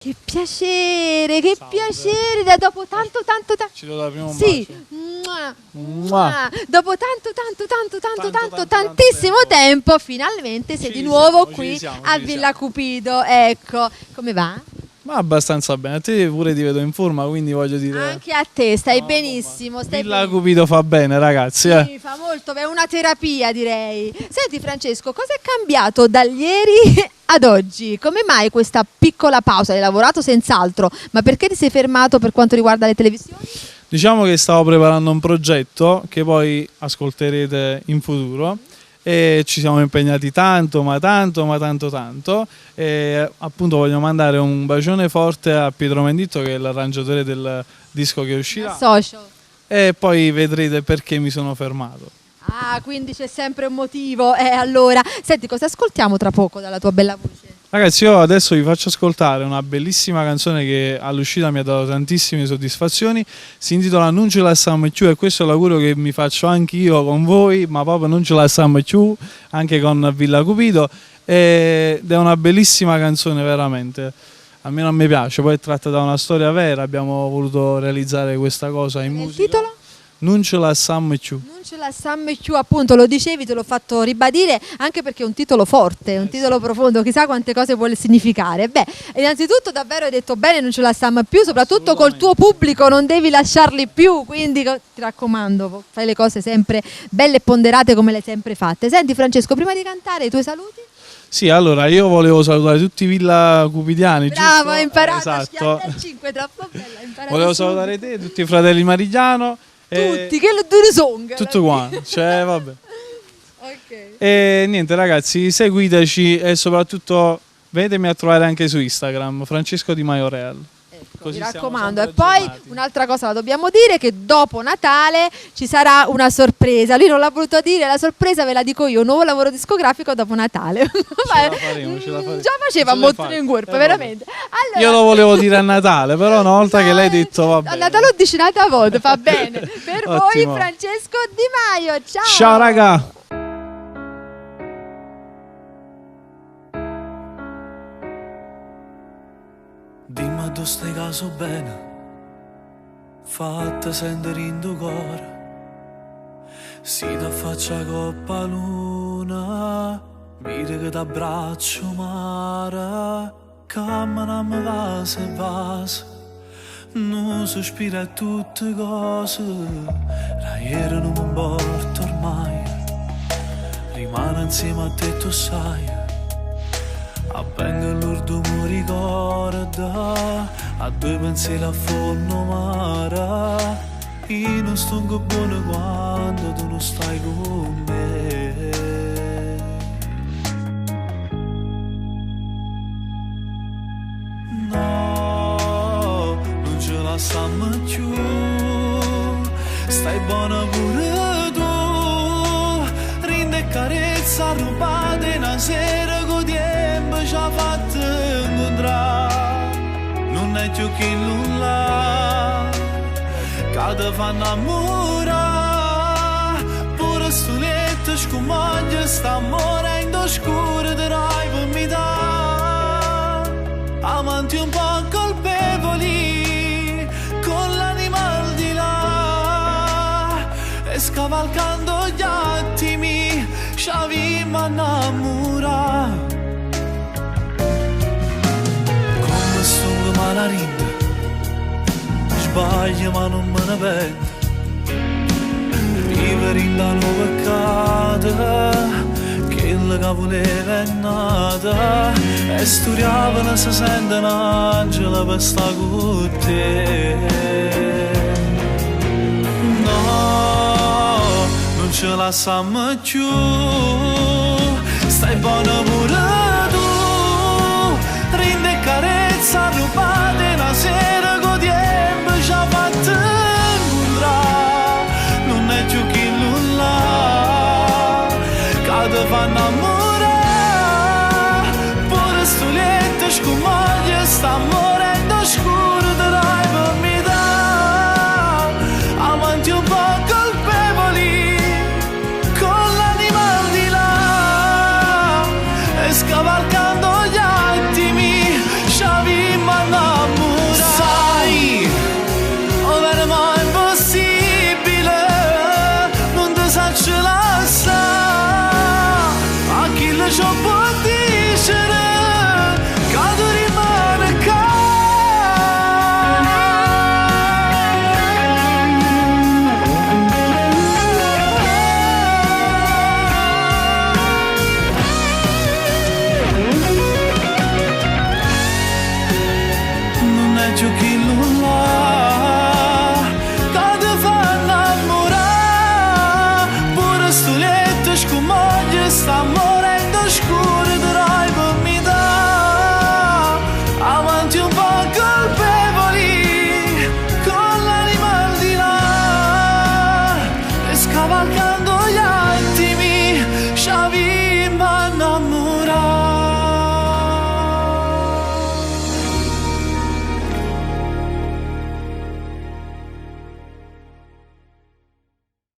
Che piacere, che Salve. piacere, da dopo tanto. Ci do da prima un Sì, bacio. dopo tantissimo tempo, finalmente sei di nuovo qui a Villa Cupido. Ecco, come va? Ma abbastanza bene, a te pure ti vedo in forma, quindi voglio dire... Anche a te, stai benissimo. Villa Cupido fa bene, ragazzi. Sì, fa molto, è una terapia, direi. Senti Francesco, cosa è cambiato da ieri ad oggi? Come mai questa piccola pausa? Hai lavorato senz'altro, ma perché ti sei fermato per quanto riguarda le televisioni? Diciamo che stavo preparando un progetto che poi ascolterete in futuro e ci siamo impegnati tanto. E appunto voglio mandare un bacione forte a Pietro Menditto, che è l'arrangiatore del disco che uscirà, Social. e poi vedrete perché mi sono fermato. Ah, quindi c'è sempre un motivo. Allora, senti, cosa ascoltiamo tra poco dalla tua bella voce? Ragazzi, io adesso vi faccio ascoltare una bellissima canzone che all'uscita mi ha dato tantissime soddisfazioni. Si intitola Non ce la stiamo più, e questo è l'augurio che mi faccio anche io con voi, ma proprio non ce la stiamo più, anche con Villa Cupido. Ed è una bellissima canzone, veramente. Almeno a me piace, poi è tratta da una storia vera, abbiamo voluto realizzare questa cosa in musica. Il titolo? Non ce la stiamo più. Non ce la stiamo più, appunto, lo dicevi, te l'ho fatto ribadire, anche perché è un titolo forte, un titolo profondo, chissà quante cose vuole significare. Beh, innanzitutto davvero hai detto bene, non ce la stiamo più, soprattutto col tuo pubblico, non devi lasciarli più, quindi ti raccomando, fai le cose sempre belle e ponderate come le hai sempre fatte. Senti Francesco, prima di cantare i tuoi saluti? Sì, allora io volevo salutare tutti i Villa Cupidiani. Bravo, giusto? hai imparato Esatto. a 5, troppo bella, hai imparato Volevo subito. salutare te, tutti i fratelli Marigliano. Tutti, che lo due song. Tutto quanto, cioè vabbè. Ok. E niente ragazzi, seguiteci e soprattutto venitemi a trovare anche su Instagram, Francesco Di Maio Real. Ecco, Così mi siamo raccomando. E sempre poi aggiornati. un'altra cosa la dobbiamo dire, che dopo Natale ci sarà una sorpresa. Lui non l'ha voluto dire, la sorpresa ve la dico io, un nuovo lavoro discografico dopo Natale. Ce la faremo. Già faceva Ce l'hai molto fatta. in corpo, Vabbè. veramente. Allora, Io lo volevo dire a Natale, però una volta che l'hai detto va a bene. Natale ho dici un'altra volta, va bene. Per voi Ottimo. Francesco Di Maio, ciao. Ciao raga! Dimmi tu stai caso bene, fatta sentire in tuo cuore. Si ti faccia coppa luna, mira che t'abbraccio mare, cammina va se vas, non sospira tutte cose, la ieri non mi importa ormai, rimane insieme a te tu sai. Avvenga l'urdo mi ricorda, a due pensieri affonno mare, io non sto buono quando tu non stai con me. No, non ce la stiamo più, stai buona pure tu, rinde carezza rubate una sera con tempo ci ha fatto incontrare, non è più che nulla che ti fa innamorare, pure sto letto scomaglia sta amore in scuro di rai per mi dà, amanti un po' colpevoli con l'anima al di là, e scavalcando gli attimi ci avevamo innamorato. Come sto male rinde, sbaglio ma non me ne pento, vivere in da nuova peccato, quello che voleva è nata, e storiava non si sente un angelo per sta con te. No, non ce la stiamo più, stai buona pure tu, rinde carezza rubate una sera con tempo ci ha fatto incontrare, non è più che nulla che ti fa innamorare, pure sto letto scomaglia sta morendo scuro di rai per mi dà, amanti un po' colpevoli con l'anima al di là, e giochi nulla